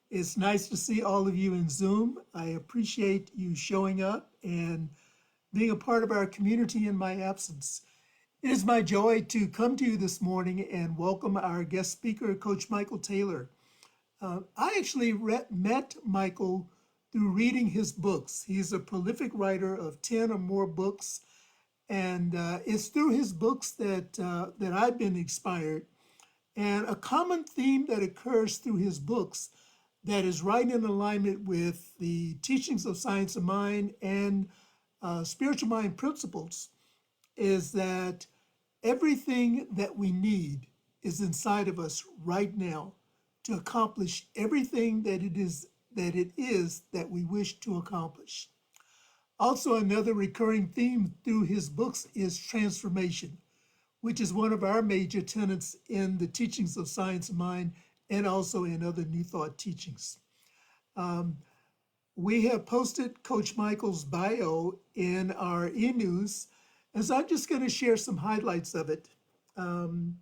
It's nice to see all of you in Zoom. I appreciate you showing up and being a part of our community in my absence. It is my joy to come to you this morning and welcome our guest speaker, Coach Michael Taylor. I actually met Michael through reading his books. He's a prolific writer of 10 or more books, and it's through his books that I've been inspired. And a common theme that occurs through his books that is right in alignment with the teachings of science of mind and spiritual mind principles is that everything that we need is inside of us right now to accomplish everything that we wish to accomplish. Also, another recurring theme through his books is transformation, which is one of our major tenets in the teachings of science of mind and also in other New Thought teachings. Um, we have posted Coach Michael's bio in our e-news, and so I'm just going to share some highlights of it. Um,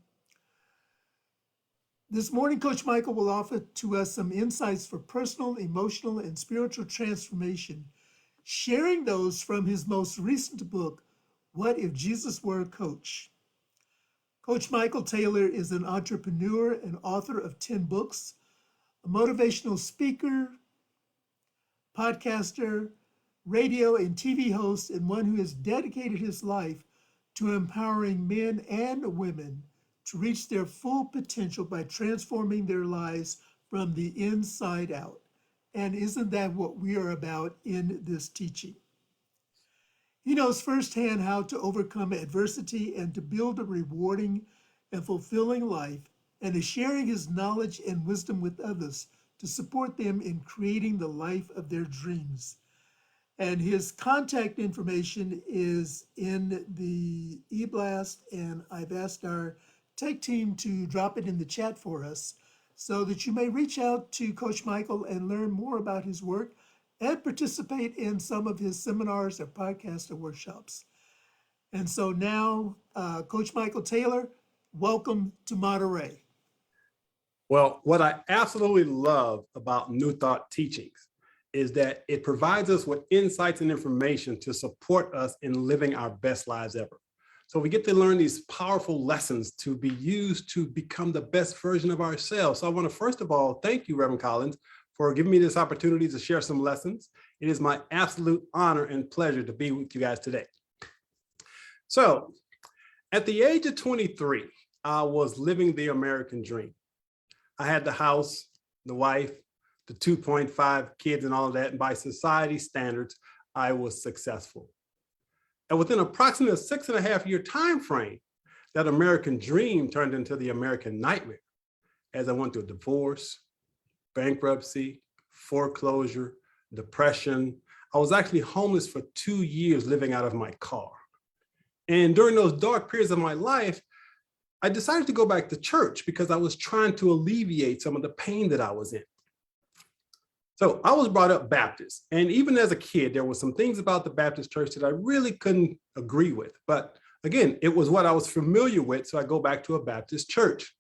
this morning, Coach Michael will offer to us some insights for personal, emotional, and spiritual transformation, sharing those from his most recent book, What If Jesus Were a Coach? Coach Michael Taylor is an entrepreneur and author of 10 books, a motivational speaker, podcaster, radio and TV host, and one who has dedicated his life to empowering men and women to reach their full potential by transforming their lives from the inside out. And isn't that what we are about in this teaching? He knows firsthand how to overcome adversity and to build a rewarding and fulfilling life, and is sharing his knowledge and wisdom with others to support them in creating the life of their dreams. And his contact information is in the e-blast, and I've asked our tech team to drop it in the chat for us so that you may reach out to Coach Michael and learn more about his work and participate in some of his seminars or podcasts or workshops. And so now, Coach Michael Taylor, welcome to Monterey. Well, what I absolutely love about New Thought teachings is that it provides us with insights and information to support us in living our best lives ever. So we get to learn these powerful lessons to be used to become the best version of ourselves. So I want to first of all, thank you, Reverend Collins, for giving me this opportunity to share some lessons. It is my absolute honor and pleasure to be with you guys today. So at the age of 23, I was living the American dream. I had the house, the wife, the 2.5 kids and all of that. And by society standards, I was successful. And within approximately a 6.5-year time frame, that American dream turned into the American nightmare as I went through a divorce, bankruptcy, foreclosure, depression. I was actually homeless for 2 years living out of my car. And during those dark periods of my life, I decided to go back to church because I was trying to alleviate some of the pain that I was in. So I was brought up Baptist. And even as a kid, there were some things about the Baptist church that I really couldn't agree with. But again, it was what I was familiar with. So I go back to a Baptist church.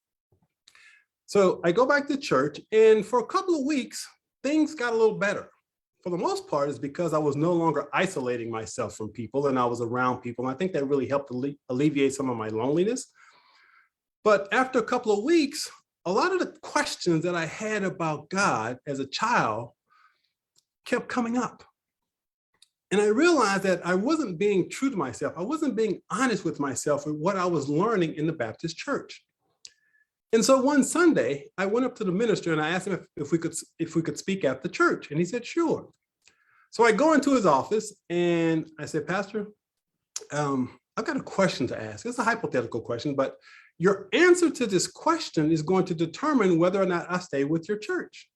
So I go back to church, and for a couple of weeks, things got a little better. For the most part, it's because I was no longer isolating myself from people and I was around people. And I think that really helped alleviate some of my loneliness. But after a couple of weeks, a lot of the questions that I had about God as a child kept coming up. And I realized that I wasn't being true to myself. I wasn't being honest with myself with what I was learning in the Baptist church. And so one Sunday, I went up to the minister and I asked him if we could speak at the church. And he said, sure. So I go into his office and I said, Pastor, I've got a question to ask. It's a hypothetical question, but your answer to this question is going to determine whether or not I stay with your church.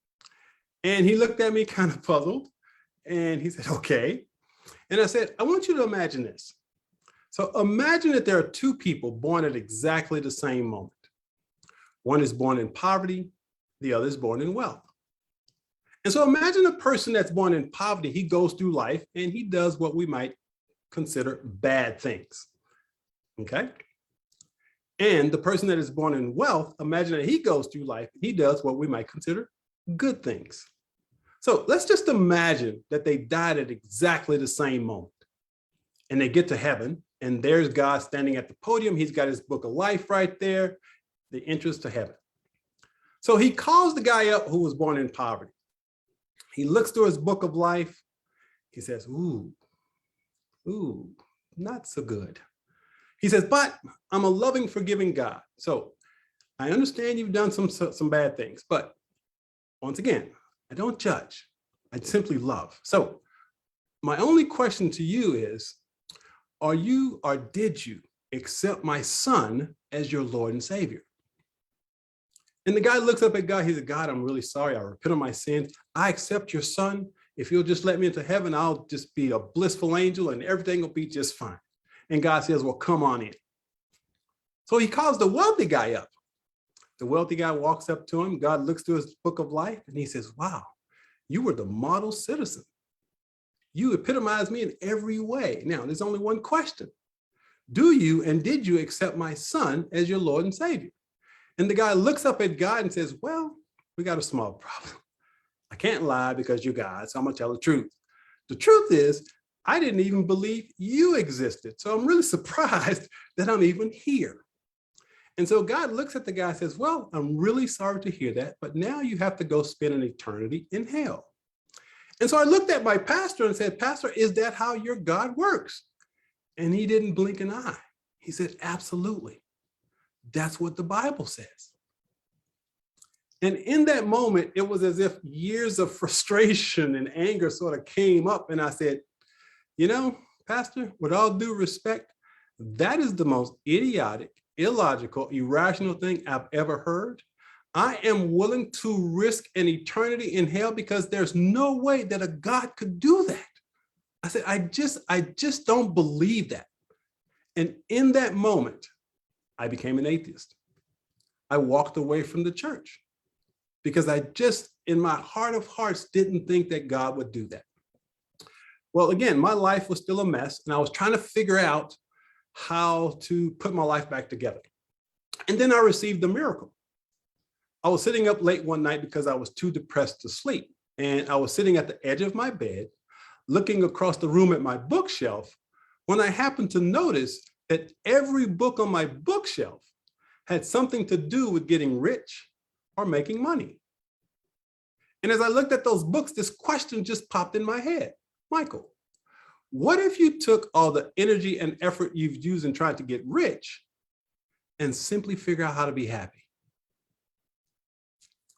And he looked at me kind of puzzled and he said, okay. And I said, I want you to imagine this. So imagine that there are two people born at exactly the same moment. One is born in poverty, the other is born in wealth. And so imagine a person that's born in poverty, he goes through life and he does what we might consider bad things, okay? And the person that is born in wealth, imagine that he goes through life, he does what we might consider good things. So let's just imagine that they died at exactly the same moment and they get to heaven and there's God standing at the podium. He's got his book of life right there, the entrance to heaven. So he calls the guy up who was born in poverty. He looks through his book of life. He says, ooh, not so good. He says, but I'm a loving, forgiving God. So I understand you've done some bad things, but once again, I don't judge. I simply love. So my only question to you is, are you or did you accept my son as your Lord and Savior? And the guy looks up at God. He said, God, I'm really sorry. I repent of my sins. I accept your son. If you'll just let me into heaven, I'll just be a blissful angel and everything will be just fine. And God says, well, come on in. So he calls the wealthy guy up. The wealthy guy walks up to him. God looks through his book of life and he says, wow, you were the model citizen. You epitomize me in every way. Now, there's only one question. Do you and did you accept my son as your Lord and Savior? And the guy looks up at God and says, well, we got a small problem. I can't lie because you're God, so I'm gonna tell the truth. The truth is, I didn't even believe you existed. So I'm really surprised that I'm even here. And so God looks at the guy and says, well, I'm really sorry to hear that, but now you have to go spend an eternity in hell. And so I looked at my pastor and said, Pastor, is that how your God works? And he didn't blink an eye. He said, absolutely. That's what the Bible says. And in that moment, it was as if years of frustration and anger sort of came up. And I said, you know, Pastor, with all due respect, that is the most idiotic, illogical, irrational thing I've ever heard. I am willing to risk an eternity in hell because there's no way that a God could do that. I said, I just don't believe that. And in that moment, I became an atheist. I walked away from the church because I just, in my heart of hearts, didn't think that God would do that. Well, again, my life was still a mess and I was trying to figure out how to put my life back together. And then I received a miracle. I was sitting up late one night because I was too depressed to sleep. And I was sitting at the edge of my bed, looking across the room at my bookshelf, when I happened to notice that every book on my bookshelf had something to do with getting rich or making money. And as I looked at those books, this question just popped in my head. Michael, what if you took all the energy and effort you've used in trying to get rich and simply figure out how to be happy?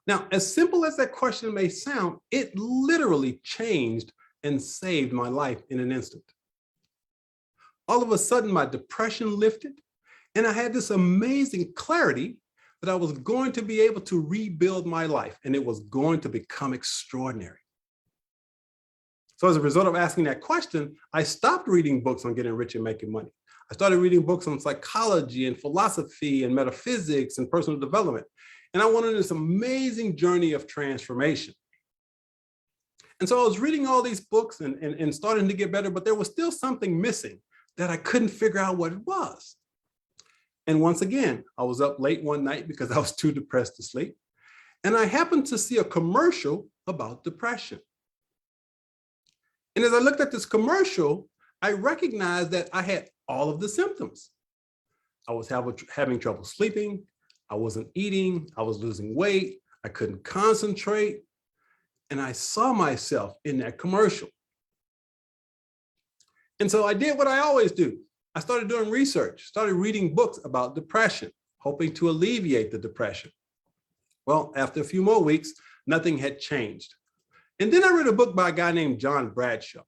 Now, as simple as that question may sound, it literally changed and saved my life in an instant. All of a sudden, my depression lifted, and I had this amazing clarity that I was going to be able to rebuild my life, and it was going to become extraordinary. So as a result of asking that question, I stopped reading books on getting rich and making money. I started reading books on psychology and philosophy and metaphysics and personal development. And I went on this amazing journey of transformation. And so I was reading all these books and starting to get better, but there was still something missing that I couldn't figure out what it was. And once again, I was up late one night because I was too depressed to sleep. And I happened to see a commercial about depression. And as I looked at this commercial, I recognized that I had all of the symptoms. I was having trouble sleeping. I wasn't eating. I was losing weight. I couldn't concentrate. And I saw myself in that commercial. And so I did what I always do. I started doing research, started reading books about depression, hoping to alleviate the depression. Well, after a few more weeks, nothing had changed. And then I read a book by a guy named John Bradshaw.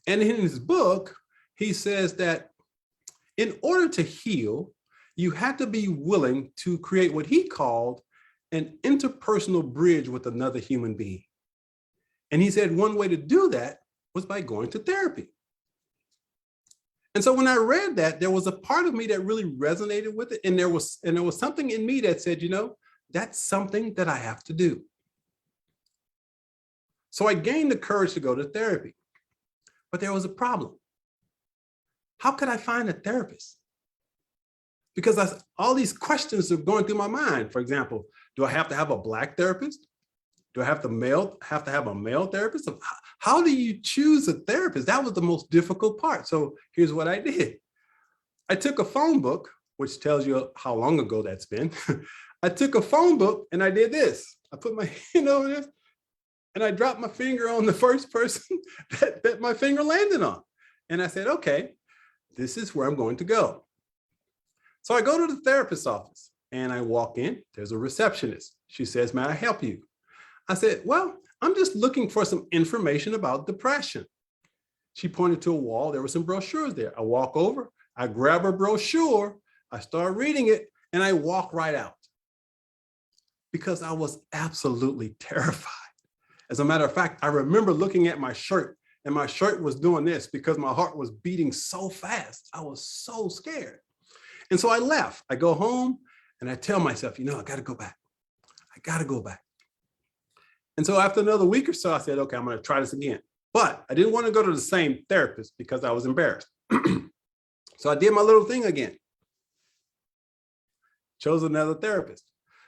And in his book, he says that in order to heal, you have to be willing to create what he called an interpersonal bridge with another human being. And he said one way to do that was by going to therapy. And so when I read that, there was a part of me that really resonated with it. And there was something in me that said, you know, that's something that I have to do. So I gained the courage to go to therapy. But there was a problem. How could I find a therapist? Because all these questions are going through my mind. For example, do I have to have a Black therapist? Do I have to have a male therapist? How do you choose a therapist? That was the most difficult part. So here's what I did. I took a phone book, which tells you how long ago that's been. I took a phone book and I did this. I put my hand over this and I dropped my finger on the first person that my finger landed on. And I said, okay, this is where I'm going to go. So I go to the therapist's office and I walk in. There's a receptionist. She says, may I help you? I said, well, I'm just looking for some information about depression. She pointed to a wall. There were some brochures there. I walk over, I grab a brochure, I start reading it, and I walk right out because I was absolutely terrified. As a matter of fact, I remember looking at my shirt, and my shirt was doing this because my heart was beating so fast. I was so scared. And so I left. I go home and I tell myself, I got to go back. I got to go back. And so after another week or so, I said, okay, I'm going to try this again. But I didn't want to go to the same therapist because I was embarrassed. So I did my little thing again. Chose another therapist.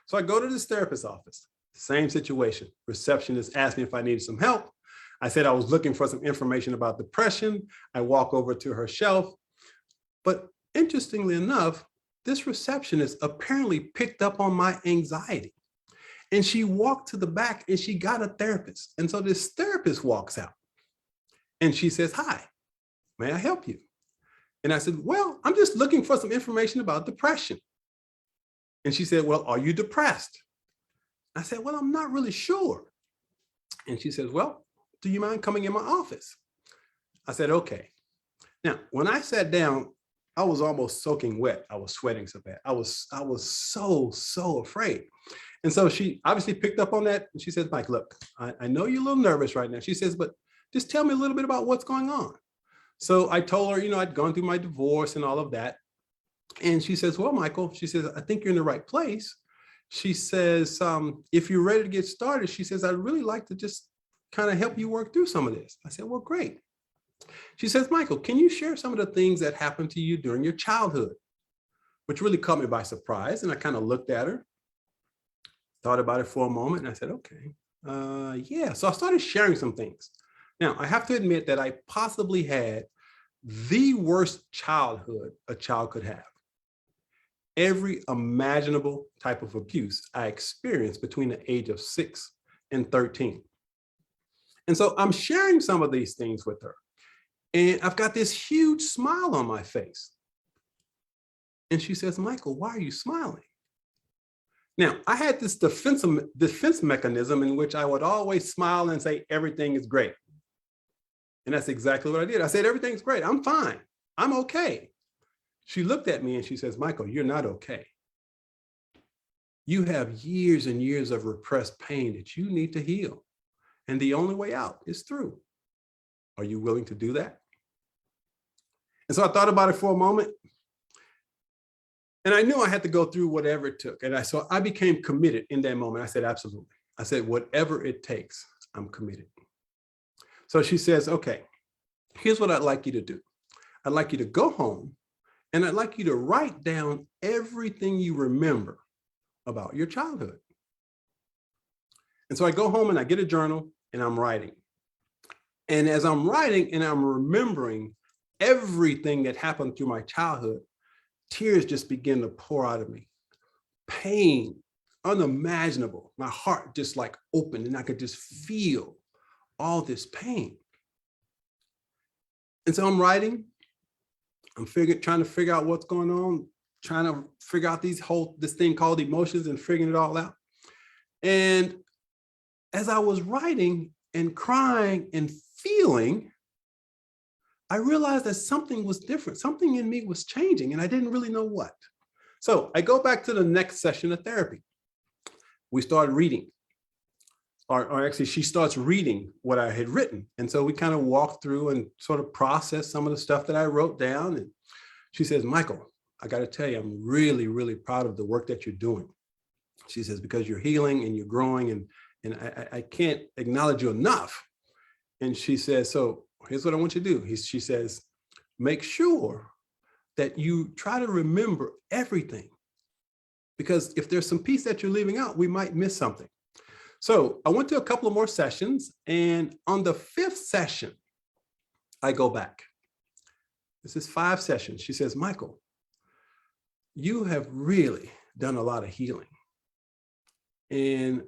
So I go to this therapist's office. Same situation. Receptionist asked me if I needed some help. I said I was looking for some information about depression. I walk over to her shelf. But interestingly enough, this receptionist apparently picked up on my anxiety. And she walked to the back and she got a therapist. And so this therapist walks out and she says, hi, may I help you? And I said, well, I'm just looking for some information about depression. And she said, well, are you depressed? I said, well, I'm not really sure. And she says, well, do you mind coming in my office? I said, okay. Now, when I sat down, I was almost soaking wet. I was sweating so bad. I was so afraid. And so she obviously picked up on that. And she says, Mike, look, I know you're a little nervous right now. She says, but just tell me a little bit about what's going on. So I told her, I'd gone through my divorce and all of that. And she says, well, Michael, she says, I think you're in the right place. She says, if you're ready to get started, she says, I'd really like to just kind of help you work through some of this. I said, well, great. She says, Michael, can you share some of the things that happened to you during your childhood? Which really caught me by surprise. And I kind of looked at her, thought about it for a moment, and I said, okay, yeah. So I started sharing some things. Now, I have to admit that I possibly had the worst childhood a child could have. Every imaginable type of abuse I experienced between the age of 6 and 13. And so I'm sharing some of these things with her. And I've got this huge smile on my face. And she says, Michael, why are you smiling? Now, I had this defense mechanism in which I would always smile and say, everything is great. And that's exactly what I did. I said, everything's great. I'm fine. I'm okay. She looked at me and she says, Michael, you're not okay. You have years and years of repressed pain that you need to heal. And the only way out is through. Are you willing to do that? And so I thought about it for a moment. And I knew I had to go through whatever it took. And so I became committed in that moment. I said, absolutely. I said, whatever it takes, I'm committed. So she says, okay, here's what I'd like you to do. I'd like you to go home and I'd like you to write down everything you remember about your childhood. And so I go home and I get a journal and I'm writing. And as I'm writing and I'm remembering everything that happened through my childhood, tears just begin to pour out of me. Pain, unimaginable. My heart just like opened and I could just feel all this pain. And so I'm writing, I'm trying to figure out what's going on, trying to figure out this thing called emotions and figuring it all out. And as I was writing and crying and feeling, I realized that something was different. Something in me was changing and I didn't really know what. So I go back to the next session of therapy. We started reading. Or actually, she starts reading what I had written. And so we kind of walked through and sort of processed some of the stuff that I wrote down. And she says, Michael, I got to tell you, I'm really, really proud of the work that you're doing. She says, because you're healing and you're growing and I can't acknowledge you enough. And she says, so here's what I want you to do. She says, make sure that you try to remember everything. Because if there's some piece that you're leaving out, we might miss something. So I went to a couple of more sessions, and on the fifth session, I go back. This is 5 sessions. She says, Michael, you have really done a lot of healing. And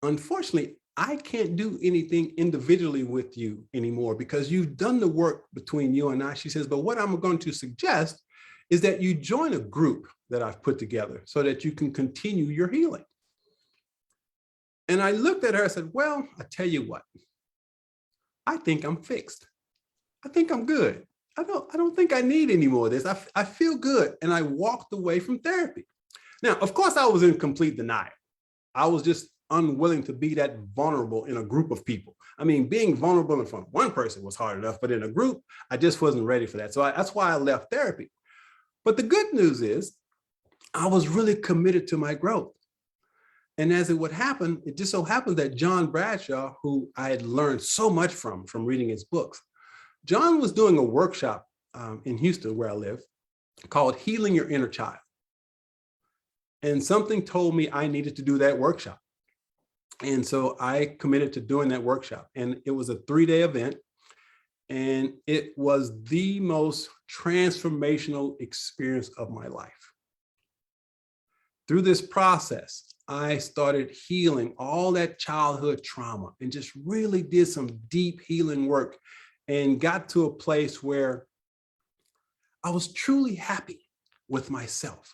unfortunately, I can't do anything individually with you anymore because you've done the work between you and I. She says, but what I'm going to suggest is that you join a group that I've put together so that you can continue your healing. And I looked at her and said, well, I tell you what, I think I'm fixed. I think I'm good. I don't think I need any more of this. I feel good. And I walked away from therapy. Now, of course, I was in complete denial. I was just unwilling to be that vulnerable in a group of people. I mean, being vulnerable in front of one person was hard enough, but in a group, I just wasn't ready for that. So that's why I left therapy. But the good news is I was really committed to my growth. And as it would happen, it just so happened that John Bradshaw, who I had learned so much from reading his books, John was doing a workshop in Houston, where I live, called Healing Your Inner Child. And something told me I needed to do that workshop. And so I committed to doing that workshop. And it was a 3-day event. And it was the most transformational experience of my life. Through this process, I started healing all that childhood trauma and just really did some deep healing work and got to a place where I was truly happy with myself.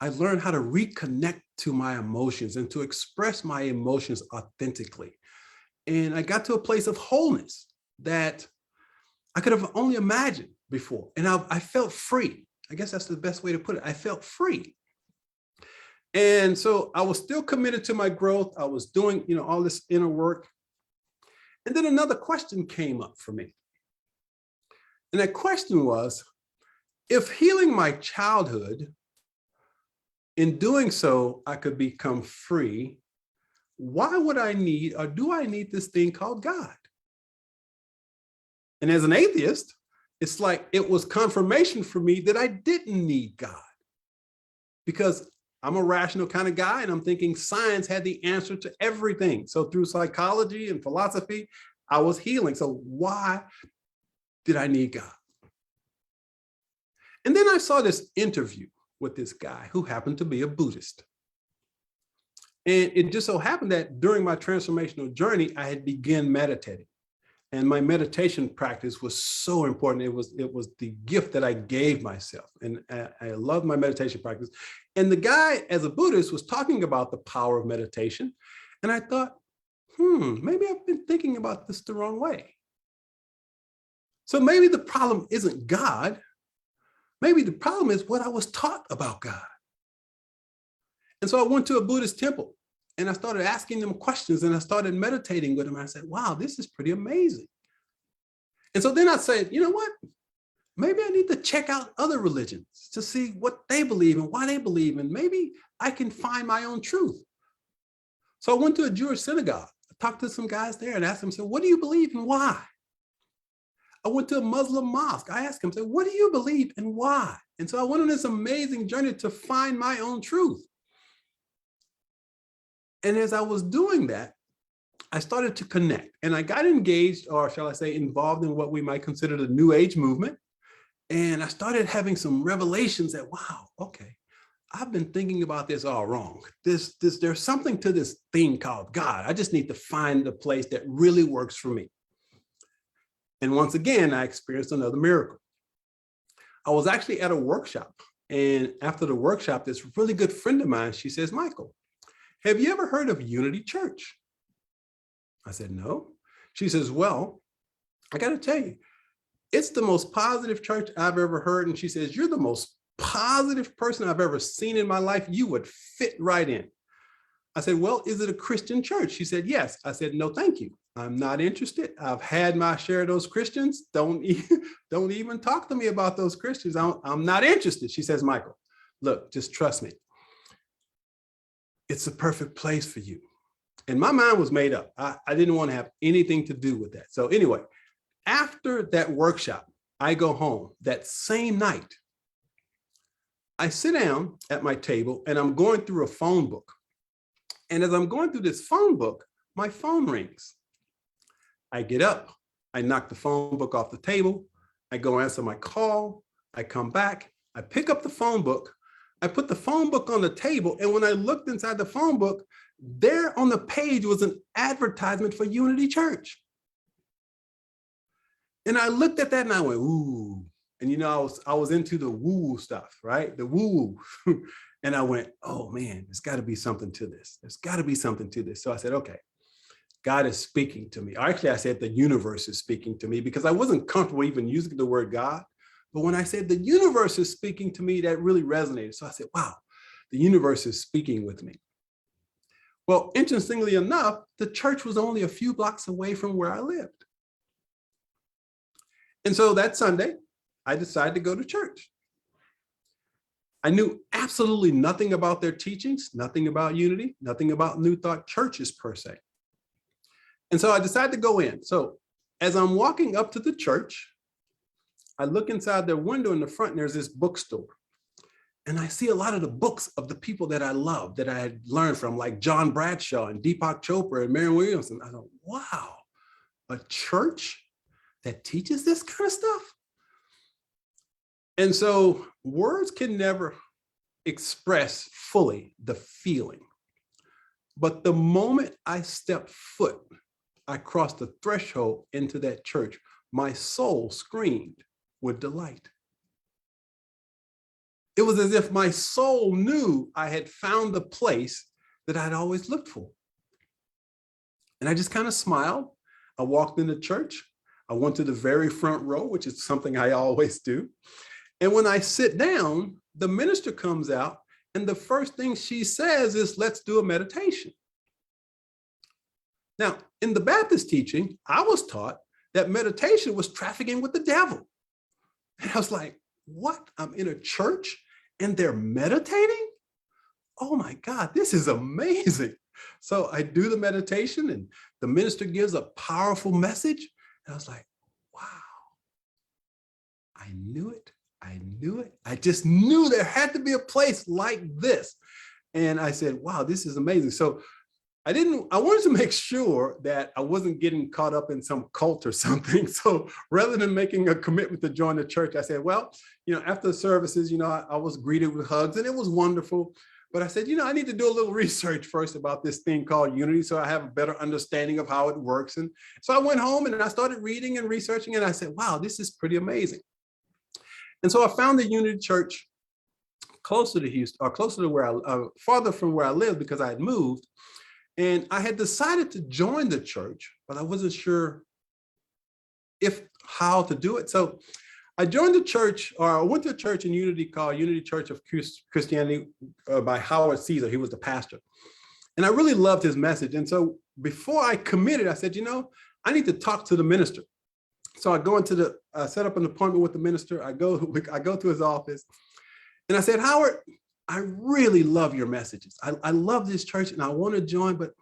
I learned how to reconnect to my emotions and to express my emotions authentically. And I got to a place of wholeness that I could have only imagined before. And I felt free. I guess that's the best way to put it. I felt free. And so I was still committed to my growth. I was doing, all this inner work. And then another question came up for me. And that question was, if healing my childhood, in doing so, I could become free, why would I need, or do I need this thing called God? And as an atheist, it's like it was confirmation for me that I didn't need God, because I'm a rational kind of guy, and I'm thinking science had the answer to everything. So through psychology and philosophy, I was healing. So why did I need God? And then I saw this interview with this guy who happened to be a Buddhist. And it just so happened that during my transformational journey, I had begun meditating. And my meditation practice was so important. It was the gift that I gave myself. And I love my meditation practice. And the guy, as a Buddhist, was talking about the power of meditation. And I thought, maybe I've been thinking about this the wrong way. So maybe the problem isn't God. Maybe the problem is what I was taught about God. And so I went to a Buddhist temple and I started asking them questions, and I started meditating with them. And I said, wow, this is pretty amazing. And so then I said, you know what? Maybe I need to check out other religions to see what they believe and why they believe. And maybe I can find my own truth. So I went to a Jewish synagogue. I talked to some guys there and asked them, so what do you believe and why? I went to a Muslim mosque. I asked them, so what do you believe and why? And so I went on this amazing journey to find my own truth. And as I was doing that, I started to connect, and I got engaged, or shall I say, involved in what we might consider the New Age movement. And I started having some revelations that, wow, okay, I've been thinking about this all wrong. There's something to this thing called God. I just need to find the place that really works for me. And once again, I experienced another miracle. I was actually at a workshop, and after the workshop, this really good friend of mine, she says, Michael, have you ever heard of Unity Church? I said, no. She says, well, I got to tell you, it's the most positive church I've ever heard. And she says, you're the most positive person I've ever seen in my life. You would fit right in. I said, well, is it a Christian church? She said, yes. I said, no, thank you. I'm not interested. I've had my share of those Christians. Don't even talk to me about those Christians. I'm not interested. She says, Michael, look, just trust me. It's the perfect place for you. And my mind was made up. I didn't want to have anything to do with that. So anyway, after that workshop, I go home that same night. I sit down at my table and I'm going through a phone book. And as I'm going through this phone book, my phone rings. I get up, I knock the phone book off the table, I go answer my call, I come back, I pick up the phone book, I put the phone book on the table, and when I looked inside the phone book, there on the page was an advertisement for Unity Church. And I looked at that and I went, ooh. And you know, I was into the woo stuff, right? The woo. And I went, oh man, there's got to be something to this. There's got to be something to this. So I said, okay, God is speaking to me. Or actually, I said the universe is speaking to me because I wasn't comfortable even using the word God. But when I said the universe is speaking to me, that really resonated. So I said, wow, the universe is speaking with me. Well, interestingly enough, the church was only a few blocks away from where I lived. And so that Sunday, I decided to go to church. I knew absolutely nothing about their teachings, nothing about Unity, nothing about New Thought churches per se. And so I decided to go in. So as I'm walking up to the church, I look inside their window in the front and there's this bookstore. And I see a lot of the books of the people that I love, that I had learned from, like John Bradshaw and Deepak Chopra and Marianne Williamson. I thought, wow, a church that teaches this kind of stuff? And so words can never express fully the feeling. But the moment I stepped foot, I crossed the threshold into that church, my soul screamed with delight. It was as if my soul knew I had found the place that I'd always looked for. And I just kind of smiled. I walked into church. I went to the very front row, which is something I always do. And when I sit down, the minister comes out, and the first thing she says is, let's do a meditation. Now, in the Baptist teaching, I was taught that meditation was trafficking with the devil. And I was like, what? I'm in a church and they're meditating? Oh my God, this is amazing. So I do the meditation and the minister gives a powerful message. And I was like, wow, I knew it. I knew it. I just knew there had to be a place like this. And I said, wow, this is amazing. So I wanted to make sure that I wasn't getting caught up in some cult or something. So rather than making a commitment to join the church, I said, well, after the services, I was greeted with hugs and it was wonderful. But I said, I need to do a little research first about this thing called Unity so I have a better understanding of how it works. And so I went home and I started reading and researching and I said, wow, this is pretty amazing. And so I found the Unity Church closer to Houston, or closer to farther from where I lived because I had moved. And I had decided to join the church, but I wasn't sure how to do it. So I joined the church, or I went to a church in Unity called Unity Church of Christianity by Howard Caesar. He was the pastor. And I really loved his message. And so before I committed, I said, I need to talk to the minister. So I go into set up an appointment with the minister. I go to his office and I said, Howard, I really love your messages. I love this church and I want to join, but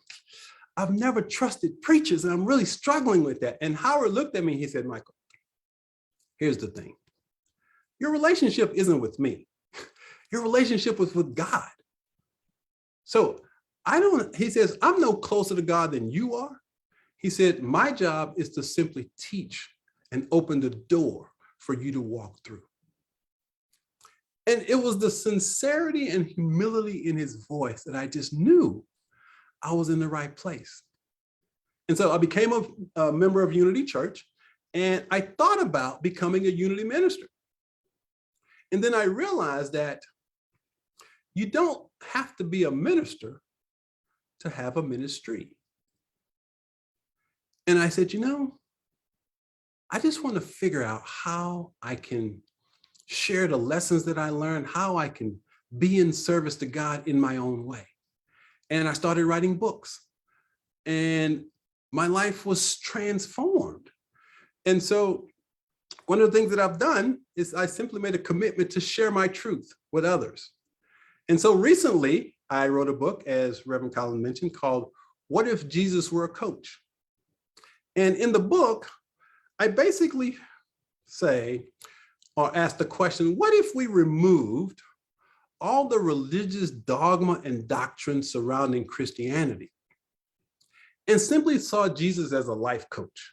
I've never trusted preachers and I'm really struggling with that. And Howard looked at me and he said, Michael, here's the thing. Your relationship isn't with me. Your relationship is with God. So he says, I'm no closer to God than you are. He said, my job is to simply teach and open the door for you to walk through. And it was the sincerity and humility in his voice that I just knew I was in the right place. And so I became a member of Unity Church, and I thought about becoming a Unity minister. And then I realized that you don't have to be a minister to have a ministry. And I said, I just want to figure out how I can share the lessons that I learned, how I can be in service to God in my own way. And I started writing books and my life was transformed. And so one of the things that I've done is I simply made a commitment to share my truth with others. And so recently I wrote a book, as Reverend Colin mentioned, called What If Jesus Were a Coach? And in the book, I basically say, or ask the question, what if we removed all the religious dogma and doctrine surrounding Christianity and simply saw Jesus as a life coach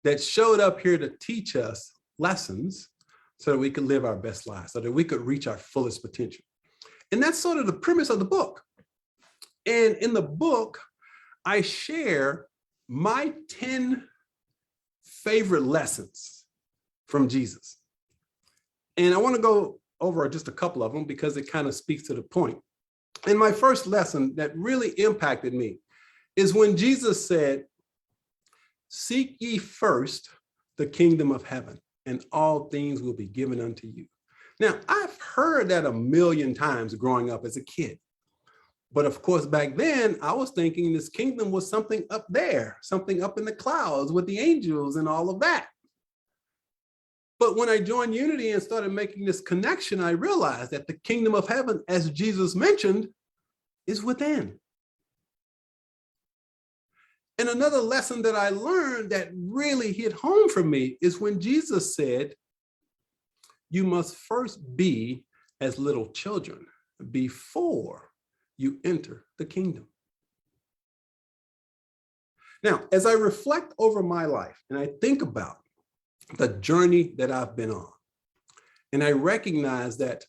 that showed up here to teach us lessons so that we could live our best lives, so that we could reach our fullest potential. And that's sort of the premise of the book. And in the book, I share my 10 favorite lessons from Jesus. And I want to go over just a couple of them because it kind of speaks to the point. And my first lesson that really impacted me is when Jesus said, "Seek ye first the kingdom of heaven, and all things will be given unto you." Now, I've heard that a million times growing up as a kid. But of course, back then, I was thinking this kingdom was something up there, something up in the clouds with the angels and all of that. But when I joined Unity and started making this connection, I realized that the kingdom of heaven, as Jesus mentioned, is within. And another lesson that I learned that really hit home for me is when Jesus said, "You must first be as little children before you enter the kingdom." Now, as I reflect over my life and I think about the journey that I've been on, and I recognize that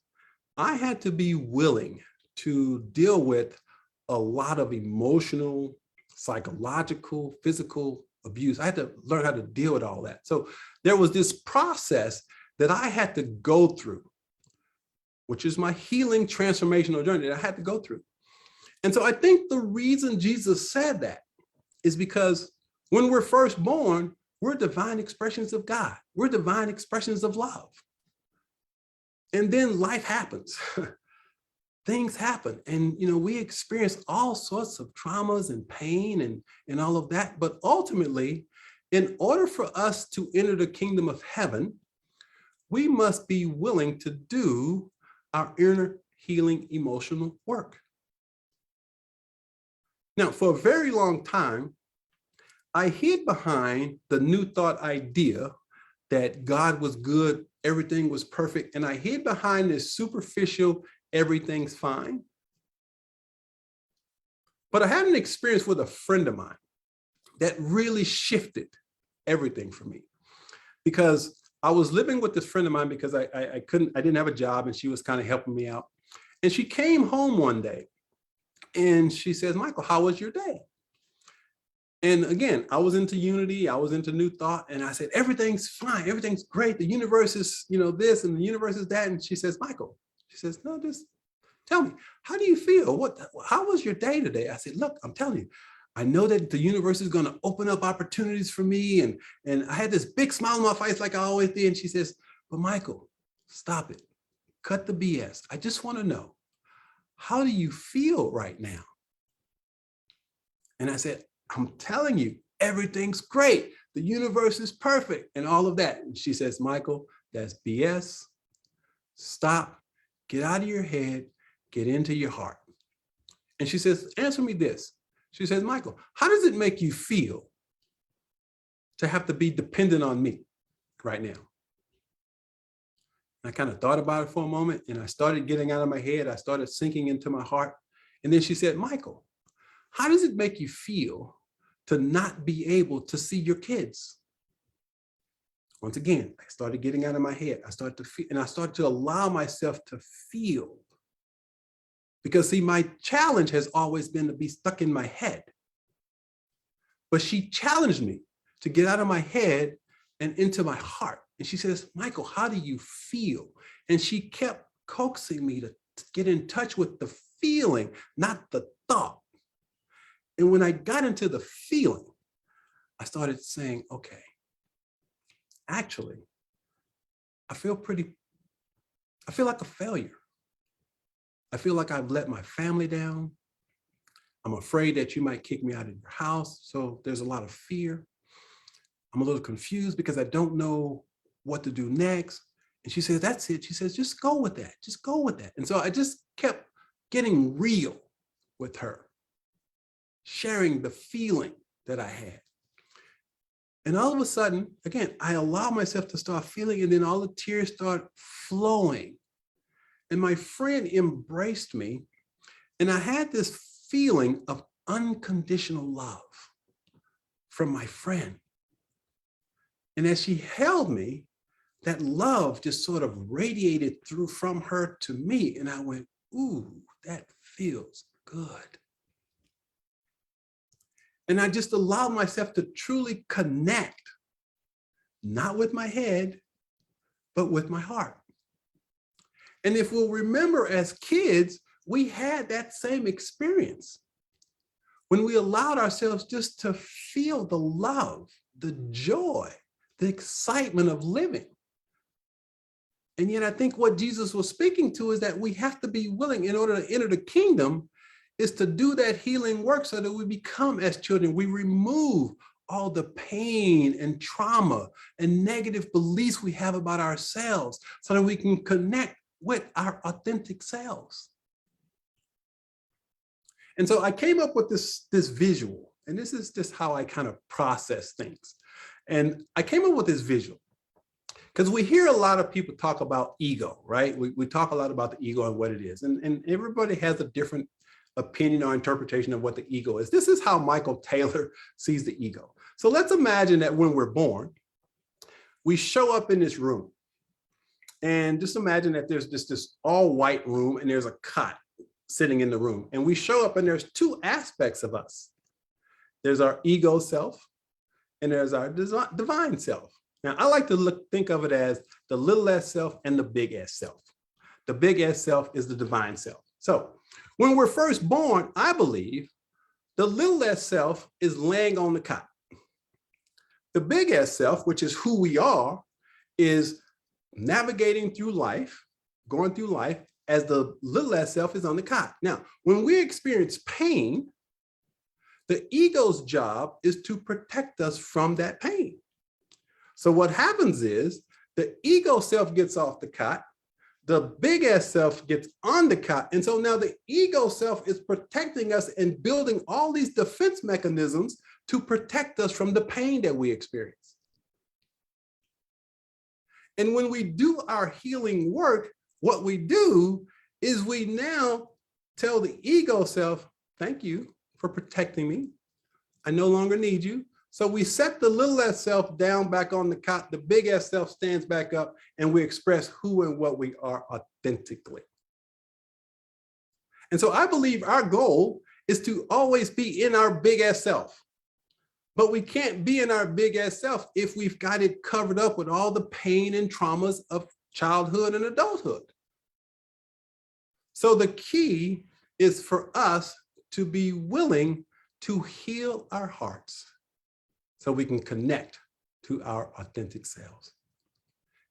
I had to be willing to deal with a lot of emotional, psychological, physical abuse. I had to learn how to deal with all that. So there was this process that I had to go through, which is my healing transformational journey that I had to go through. And so I think the reason Jesus said that is because when we're first born, we're divine expressions of God. We're divine expressions of love. And then life happens. Things happen. And we experience all sorts of traumas and pain and all of that. But ultimately, in order for us to enter the kingdom of heaven, we must be willing to do our inner healing emotional work. Now, for a very long time, I hid behind the New Thought idea that God was good, everything was perfect, and I hid behind this superficial, everything's fine. But I had an experience with a friend of mine that really shifted everything for me, because I was living with this friend of mine because I didn't have a job, and she was kind of helping me out. And she came home one day and she says, "Michael, how was your day?" And again, I was into Unity, I was into New Thought, and I said, "Everything's fine, everything's great. The universe is, this, and the universe is that." And she says, "Michael," she says, "No, just tell me, how do you feel? How was your day today?" I said, "Look, I'm telling you, I know that the universe is going to open up opportunities for me." And I had this big smile on my face like I always did. And she says, "But Michael, stop it. Cut the BS. I just want to know, how do you feel right now?" And I said, "I'm telling you, everything's great. The universe is perfect," and all of that. And she says, "Michael, that's BS. Stop, get out of your head, get into your heart." And she says, "Answer me this." She says, "Michael, how does it make you feel to have to be dependent on me right now?" And I kind of thought about it for a moment, and I started getting out of my head. I started sinking into my heart. And then she said, "Michael, how does it make you feel to not be able to see your kids?" Once again, I started getting out of my head. I started to feel, and I started to allow myself to feel. Because see, my challenge has always been to be stuck in my head. But she challenged me to get out of my head and into my heart. And she says, "Michael, how do you feel?" And she kept coaxing me to get in touch with the feeling, not the thought. And when I got into the feeling, I started saying, okay, actually, I feel like a failure. I feel like I've let my family down. I'm afraid that you might kick me out of your house. So there's a lot of fear. I'm a little confused because I don't know what to do next. And she says, "That's it." She says, "Just go with that. Just go with that." And so I just kept getting real with her, sharing the feeling that I had. And all of a sudden, again, I allow myself to start feeling, and then all the tears start flowing. And my friend embraced me, and I had this feeling of unconditional love from my friend. And as she held me, that love just sort of radiated through from her to me. And I went, ooh, that feels good. And I just allowed myself to truly connect, not with my head, but with my heart. And if we'll remember, as kids, we had that same experience when we allowed ourselves just to feel the love, the joy, the excitement of living. And yet I think what Jesus was speaking to is that we have to be willing, in order to enter the kingdom, is to do that healing work so that we become as children. We remove all the pain and trauma and negative beliefs we have about ourselves so that we can connect with our authentic selves. And so I came up with this visual, and this is just how I kind of process things. And I came up with this visual because we hear a lot of people talk about ego, right? We talk a lot about the ego and what it is. And everybody has a different opinion or interpretation of what the ego is. This is how Michael Taylor sees the ego. So let's imagine that when we're born, we show up in this room. And just imagine that there's just this all white room and there's a cot sitting in the room. And we show up and there's two aspects of us. There's our ego self and there's our divine self. Now, I like to think of it as the little s self and the big S self. The big S self is the divine self. So when we're first born, I believe the little s self is laying on the cot. The big S self, which is who we are, is navigating through life, going through life, as the little s self is on the cot. Now, when we experience pain, the ego's job is to protect us from that pain. So what happens is the ego self gets off the cot, the big S self gets on the cot. And so now the ego self is protecting us and building all these defense mechanisms to protect us from the pain that we experience. And when we do our healing work, what we do is we now tell the ego self, thank you for protecting me. I no longer need you. So we set the little s self down back on the cot, the big S self stands back up, and we express who and what we are authentically. And so I believe our goal is to always be in our big S self. But we can't be in our big S self if we've got it covered up with all the pain and traumas of childhood and adulthood. So the key is for us to be willing to heal our hearts so we can connect to our authentic selves.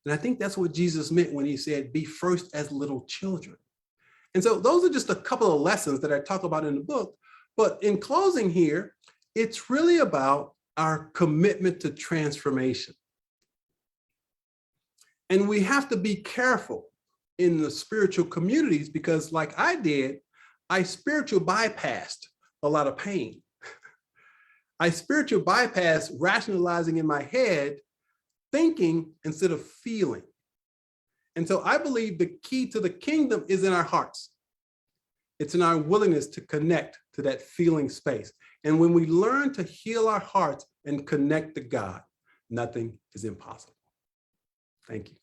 And I think that's what Jesus meant when he said, be first as little children. And so those are just a couple of lessons that I talk about in the book. But in closing here, it's really about our commitment to transformation. And we have to be careful in the spiritual communities because, like I did, I spiritual bypassed a lot of pain. I spiritual bypassed rationalizing in my head, thinking instead of feeling. And so I believe the key to the kingdom is in our hearts. It's in our willingness to connect to that feeling space. And when we learn to heal our hearts and connect to God, nothing is impossible. Thank you.